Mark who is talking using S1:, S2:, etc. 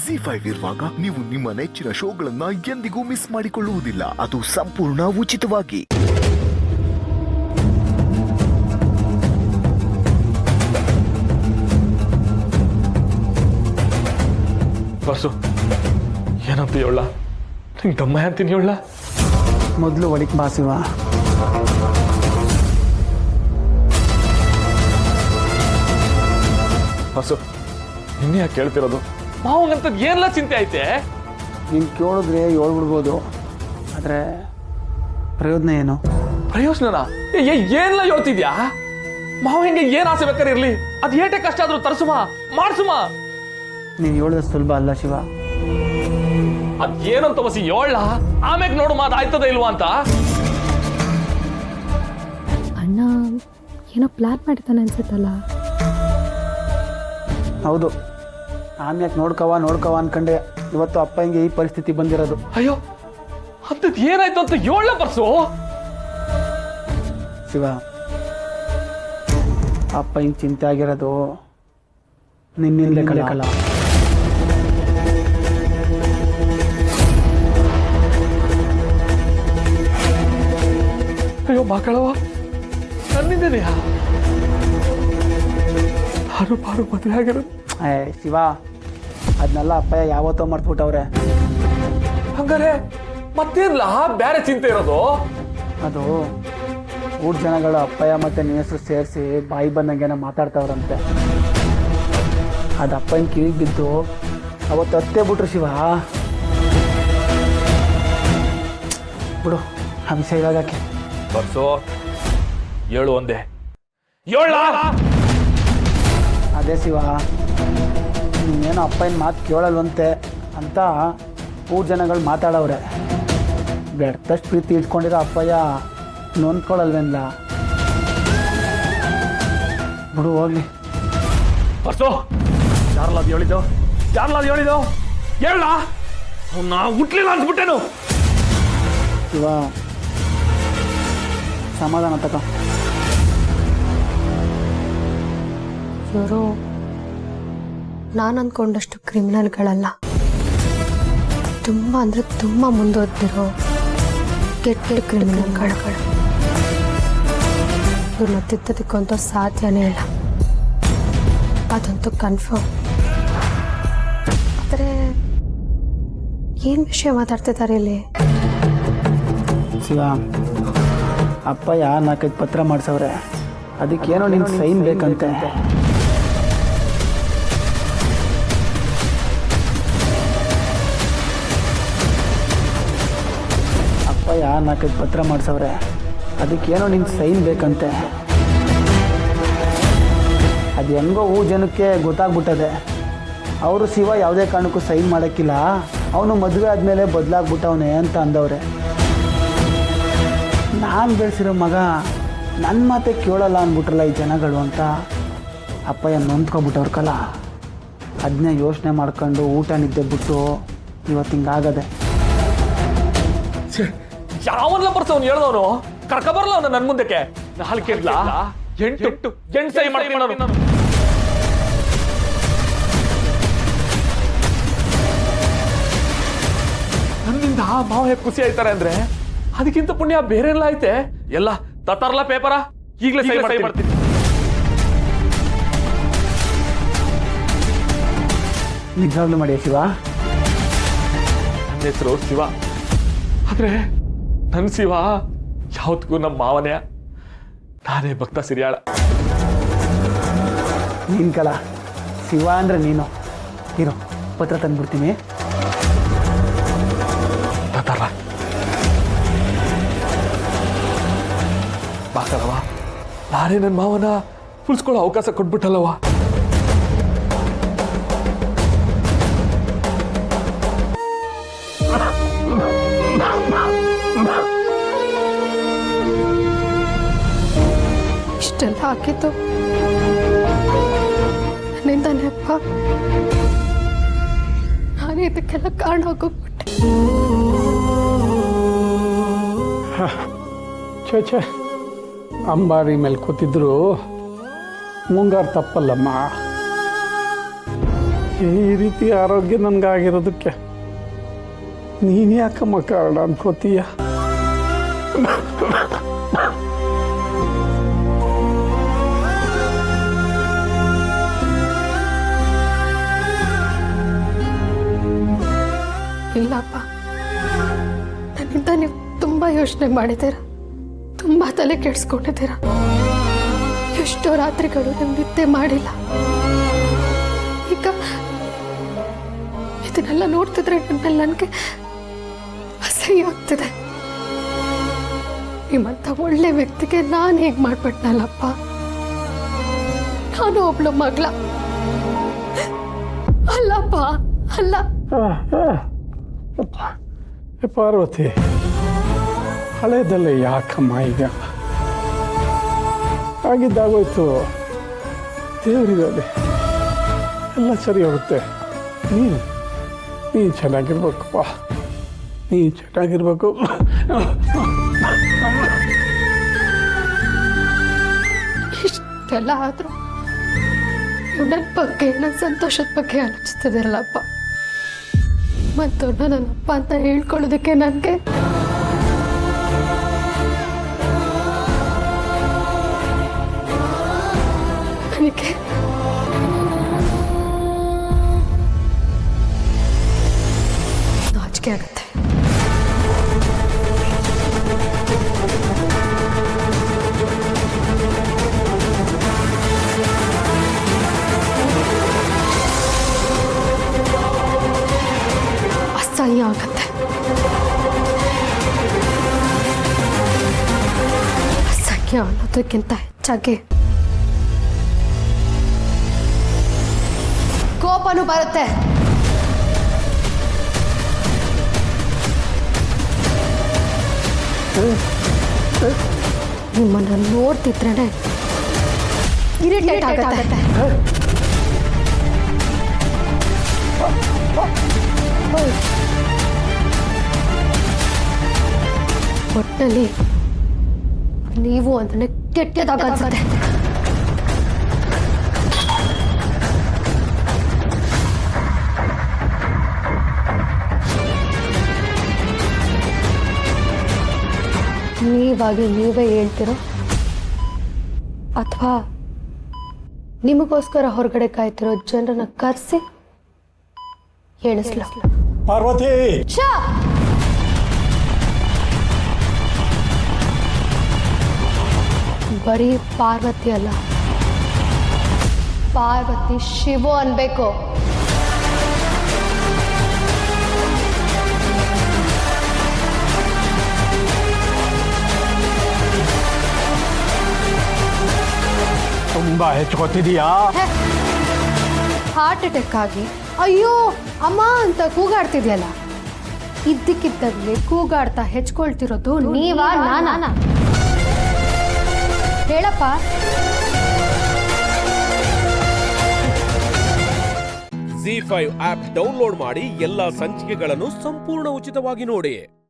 S1: ಜಿ5 ಇರುವಾಗ ನೀವು ನಿಮ್ಮ ನೆಚ್ಚಿನ ಶೋಗಳನ್ನ ಎಂದಿಗೂ ಮಿಸ್ ಮಾಡಿಕೊಳ್ಳುವುದಿಲ್ಲ. ಅದು ಸಂಪೂರ್ಣ ಉಚಿತವಾಗಿ.
S2: ಬಸ್ಸು ಏನಂತ ಹೇಳ, ನಿಂಗೆ ದಮ್ಮ ಅಂತೀನಿ ಹೇಳ.
S3: ಮೊದಲು ಒಳಗೆ ಬಾಸಿವ.
S2: ಬಸ್ಸು ನಿನ್ನೆ ಯಾಕೆ ಕೇಳ್ತಿರೋದು? ಮಾವಂಗಂತದ್ ಏನೆಲ್ಲ ಚಿಂತೆ ಐತೆ?
S3: ನೀನು ಕೇಳಿದ್ರೆ ಹೇಳ್ಬಿಡ್ಬೋದು, ಆದರೆ ಪ್ರಯೋಜನ ಏನು?
S2: ಪ್ರಯೋಜನ ಏನೆಲ್ಲ ಹೇಳ್ತಿದ್ಯಾ? ಮಾವ ಹಿಂಗೆ ಏನ್ ಆಸೆ ಬೇಕಾದ್ರೆ ಇರ್ಲಿ, ಅದ್ ಏಟೆ ಕಷ್ಟ ಆದ್ರೂ ತರ್ಸುಮ ಮಾಡ್ಸುಮ.
S3: ನೀನು ಹೇಳಿದ ಸುಲಭ ಅಲ್ಲ ಶಿವ.
S2: ಅದ್ ಏನಂತ ಬಸಿ ಹೇಳ, ಆಮ್ಯಾಗ ನೋಡು ಮಾತು ಆಯ್ತದ ಇಲ್ವಾ ಅಂತ.
S4: ಅಣ್ಣ ಏನೋ ಪ್ಲಾನ್ ಮಾಡಿದ್ದಾನೆ ಅನ್ಸುತ್ತಲ್ಲ.
S3: ಹೌದು, ಆಮ್ಯಾಕೆ ನೋಡ್ಕವ ಅನ್ಕಂಡೆ ಇವತ್ತು ಅಪ್ಪ ಹಿಂಗೆ ಈ ಪರಿಸ್ಥಿತಿ ಬಂದಿರೋದು.
S2: ಅಯ್ಯೋ ಅಂತದ್ ಏನಾಯ್ತು ಅಂತ ಹೇಳ ಬರ್ಸು.
S3: ಶಿವ, ಅಪ್ಪ ಹಿಂಗೆ ಚಿಂತೆ ಆಗಿರೋದು ನಿನ್ನಿಂದಲೇ ಕಳೆಯಲ್ಲ.
S2: ಅಯ್ಯೋ ಮಕ್ಕಳವ, ನನ್ನಿಂದನೆಯಾ ಹಾರು ಪಾರು ಮದುವೆ ಆಗಿರೋದು?
S3: ಶಿವ, ಅದನ್ನೆಲ್ಲ ಅಪ್ಪಯ್ಯ ಯಾವತ್ತೋ ಮರ್ತ್ಬಿಟ್ಟವ್ರೆ.
S2: ಹಂಗಾರೆ ಮತ್ತೇನ್ಲ ಬೇರೆ ಚಿಂತೆ ಇರೋದು?
S3: ಅದು ಊಟ ಜನಗಳು ಅಪ್ಪಯ್ಯ ಮತ್ತು ನಿನ್ನ ಹೆಸರು ಸೇರಿಸಿ ಬಾಯಿ ಬಂದಂಗೆನ ಮಾತಾಡ್ತಾವ್ರಂತೆ. ಅದು ಅಪ್ಪನ ಕಿವಿಗೆ ಬಿದ್ದು ಅವತ್ತು ಹತ್ತೇ ಬಿಟ್ರು ಶಿವ. ಬಿಡು ಹಂಸ ಇವಾಗಕ್ಕೆ.
S2: ಬರ್ಸು ಹೇಳು ಒಂದೇ ಹೇಳ.
S3: ಅದೇ ಶಿವ, ನೀನೇನೋ ಅಪ್ಪನ ಮಾತು ಕೇಳಲ್ವಂತೆ ಅಂತ ಊಟ ಜನಗಳು ಮಾತಾಡವ್ರೆ. ಬೆಡ್ತಷ್ಟು ಪ್ರೀತಿ ಇಟ್ಕೊಂಡಿರೋ ಅಪ್ಪಯ್ಯ ನೊಂದ್ಕೊಳ್ಳಲ್ವೇನ್ಲ? ಬಿಡು ಹೋಗ್ಲಿ.
S2: ಬರ್ಸು ಯಾರಲ್ಲ ಅದು ಹೇಳಿದ್ದು? ಹೇಳ. ಅವ್ನ ಹುಟ್ಲಿಲ್ಲ ಅಂದ್ಬಿಟ್ಟೇನು?
S3: ಶಿವ, ಸಮಾಧಾನ ತಗೋ.
S4: ಇವರು ನಾನು ಅಂದ್ಕೊಂಡಷ್ಟು ಕ್ರಿಮಿನಲ್ಗಳಲ್ಲ. ತುಂಬ ಅಂದರೆ ತುಂಬ ಮುಂದುವರೆದಿರೋ ಕೆಟ್ಟ ಕ್ರಿಮಿನಲ್ಗಳು. ಇವ್ರನ್ನ ತಿದ್ದೋದಕ್ಕಂತೂ ಸಾಧ್ಯನೇ ಇಲ್ಲ, ಅದಂತೂ ಕನ್ಫರ್ಮ್. ಆದರೆ ಏನು ವಿಷಯ ಮಾತಾಡ್ತಿದ್ದಾರೆ ಇಲ್ಲಿ?
S3: ಶಿವ, ಅಪ್ಪಯ್ಯ 4-5 ಪತ್ರ ಮಾಡಿಸವ್ರೆ. ಅದಕ್ಕೇನೋ ನಿನ್ನ ಸೈನ್ ಬೇಕಂತೆ. ಅಪ್ಪಯ್ಯ 4-5 ಪತ್ರ ಮಾಡಿಸವ್ರೆ. ಅದಕ್ಕೇನೋ ನಿನ್ನ ಸೈನ್ ಬೇಕಂತೆ. ಅದು ಹೆಂಗೋ ಜನಕ್ಕೆ ಗೊತ್ತಾಗ್ಬಿಟ್ಟದೆ. ಅವರು ಶಿವ ಯಾವುದೇ ಕಾರಣಕ್ಕೂ ಸೈನ್ ಮಾಡೋಕ್ಕಿಲ್ಲ, ಅವನು ಮದುವೆ ಆದಮೇಲೆ ಬದಲಾಗ್ಬಿಟ್ಟವನೇ ಅಂತ ಅಂದವ್ರೆ. ನಾನು ಬೆಳೆಸಿರೋ ಮಗ ನನ್ನ ಮಾತೆ ಕೇಳಲ್ಲ ಅಂದ್ಬಿಟ್ರಲ್ಲ ಈ ಜನಗಳು ಅಂತ ಅಪ್ಪಯ್ಯ ನೊಂದ್ಕೊಬಿಟ್ಟವ್ರಕಲ್ಲ. ಅದನ್ನೇ ಯೋಚನೆ ಮಾಡ್ಕೊಂಡು ಊಟ ನಿದ್ದೆ ಬಿಟ್ಟು ಇವತ್ತು ಹಿಂಗಾಗದೆ.
S2: ಯಾವನ್ಲ ಬರ್ಸ ಅವ್ನು ಹೇಳ್ದವನು ಕರ್ಕ ಬರಲ್ಲ ಅವನು ನನ್ನ ಮುಂದಕ್ಕೆ. ನಾಲ್ಕು ಕೇಳ್ಲ 8 ಸೈ ಮಾಡ್ತೀನಿ ನಾನು. ನನ್ನಿಂದ ಮಾವ ಹೇಗೆ ಖುಷಿ ಆಯ್ತಾರೆ ಅಂದ್ರೆ ಅದಕ್ಕಿಂತ ಪುಣ್ಯ ಬೇರೆ ಎಲ್ಲ ಐತೆ. ಎಲ್ಲ ತತ್ತಾರಲ್ಲ ಪೇಪರ, ಈಗಲೇ ಸೈ ಮಾಡ್ತೀನಿ.
S3: ನಿಜವಾಗ್ಲೂ ಮಾಡಿ ಶಿವ.
S2: ನನ್ನ ಹೆಸರು ಶಿವ, ಆದ್ರೆ ನನ್ನ ಶಿವ ಯಾವತ್ತಿಗೂ ನಮ್ಮ ಮಾವನೇ. ನಾನೇ ಭಕ್ತ ಸಿರಿಯಾಳ.
S3: ನೀನು ಕಲ ಶಿವ ಅಂದರೆ ನೀನು. ಇರೋ ಪತ್ರ ತಂದ್ಬಿಡ್ತೀನಿ.
S2: ತತ್ತಾರ ಬಾಕಲವ, ನಾನೇ ನನ್ನ ಮಾವನ ಉಳಿಸ್ಕೊಳ್ಳೋ ಅವಕಾಶ ಕೊಟ್ಬಿಟ್ಟಲ್ಲವ.
S4: ಇಷ್ಟೆಲ್ಲ ಹಾಕಿದ್ದು ನನ್ನಿಂದಾನೆ ಅಪ್ಪ. ನಾನೇ ಇದಕ್ಕೆಲ್ಲ ಕಾರಣ ಆಗೋಗ್ಬಿಟ್ಟೆ.
S5: ಛೇ, ಅಂಬಾರಿ ಮೇಲೆ ಕೂತಿದ್ರು ಮುಂಗಾರು ತಪ್ಪಲ್ಲಮ್ಮ. ಈ ರೀತಿ ಆರೋಗ್ಯ ನನಗಾಗಿರೋದಕ್ಕೆ ನೀನು ಯಾಕಮ್ಮ ಕಾರಣ ಅನ್ಕೋತೀಯ?
S4: ಇಲ್ಲಪ್ಪ, ನನ್ನಿಂದ ನೀವು ತುಂಬ ಯೋಚನೆ ಮಾಡಿದ್ದೀರ, ತುಂಬ ತಲೆ ಕೆಡಿಸ್ಕೊಂಡಿದ್ದೀರ. ಎಷ್ಟೋ ರಾತ್ರಿಗಳು ನೀವು ನಿದ್ದೆ ಮಾಡಿಲ್ಲ. ಈಗ ಇದನ್ನೆಲ್ಲ ನೋಡ್ತಿದ್ರೆ ನನ್ನಲ್ಲಿ ನನಗೆ ಅಸಹ್ಯ ಆಗ್ತಿದೆ. ನಿಮ್ಮಂಥ ಒಳ್ಳೆ ವ್ಯಕ್ತಿಗೆ ನಾನು ಹೇಗೆ ಮಾಡ್ಬಿಟ್ನಲ್ಲಪ್ಪ. ನಾನು ಒಬ್ಳು ಮಗಳ ಅಲ್ಲಪ್ಪ, ಅಲ್ಲ.
S5: ಪಾರ್ವತಿ, ಹಳೇದಲ್ಲ ಯಾಕಮ್ಮ, ಈಗ ಆಗಿದ್ದಾಗೋಯ್ತು. ದೇವರಿದ್ದಾರೆ, ಎಲ್ಲ ಸರಿ ಹೋಗುತ್ತೆ. ನೀನು ಚೆನ್ನಾಗಿರ್ಬೇಕಪ್ಪ, ನೀನು ಚೆನ್ನಾಗಿರ್ಬೇಕು.
S4: ಇಷ್ಟೆಲ್ಲ ಆದರೂ ನನ್ನ ಬಗ್ಗೆ, ನನ್ನ ಸಂತೋಷದ ಬಗ್ಗೆ ಆಲೋಚಿಸ್ತಿದ್ದೀರಲ್ಲಪ್ಪ. ಮತ್ತು ನನ್ನಪ್ಪ ಅಂತ ಹೇಳ್ಕೊಳ್ಳೋದಕ್ಕೆ ನನಗೆ ನಾಚಿಕೆ ಆಗುತ್ತೆ. ಅಸಹ್ಯ ಆಗುತ್ತೆ. ಅಸಹ್ಯ ಅನ್ನೋದಕ್ಕಿಂತ ಹೆಚ್ಚಾಗಿ ಕೋಪನೂ ಬರುತ್ತೆ. ನಿಮ್ಮನ್ನ ನೋಡ್ತಿದ್ರೇನೆ ಇರಿಟೇಟ್ ಆಗುತ್ತೆ. ಒಟ್ಟಿನಲ್ಲಿ ನೀವು ಅಂದ್ರೆ ಕೆಟ್ಟದಾಗ ಅನ್ಸುತ್ತೆ. ನೀವಾಗಿ ನೀವೇ ಹೇಳ್ತಿರೋ ಅಥವಾ ನಿಮಗೋಸ್ಕರ ಹೊರಗಡೆ ಕಾಯ್ತಿರೋ ಜನರನ್ನ ಕರೆಸಿ ಹೇಳಿಸ್ಲ.
S5: ಪಾರ್ವತಿ,
S4: ಬರೀ ಪಾರ್ವತಿ ಅಲ್ಲ, ಪಾರ್ವತಿ ಶಿವು ಅನ್ಬೇಕು.
S5: ತುಂಬಾ ಹೆಚ್ಚುಕೊತಿದೀಯಾ?
S4: ಹಾರ್ಟ್ ಅಟ್ಯಾಕ್ ಆಗಿ ಅಯ್ಯೋ ಅಮ್ಮ ಅಂತ ಕೂಗಾಡ್ತಿದ್ಯಲ್ಲ, ಇದ್ದಕ್ಕಿದ್ದಾಗಲೇ ಕೂಗಾಡ್ತಾ ಹೆಚ್ಕೊಳ್ತಿರೋದು ನೀವಾ ನಾನಾ? ಹೇಳಪ್ಪ.
S6: ZEE5 ಆಪ್ ಡೌನ್ಲೋಡ್ ಮಾಡಿ ಎಲ್ಲಾ ಸಂಚಿಕೆಗಳನ್ನು ಸಂಪೂರ್ಣ ಉಚಿತವಾಗಿ ನೋಡಿ.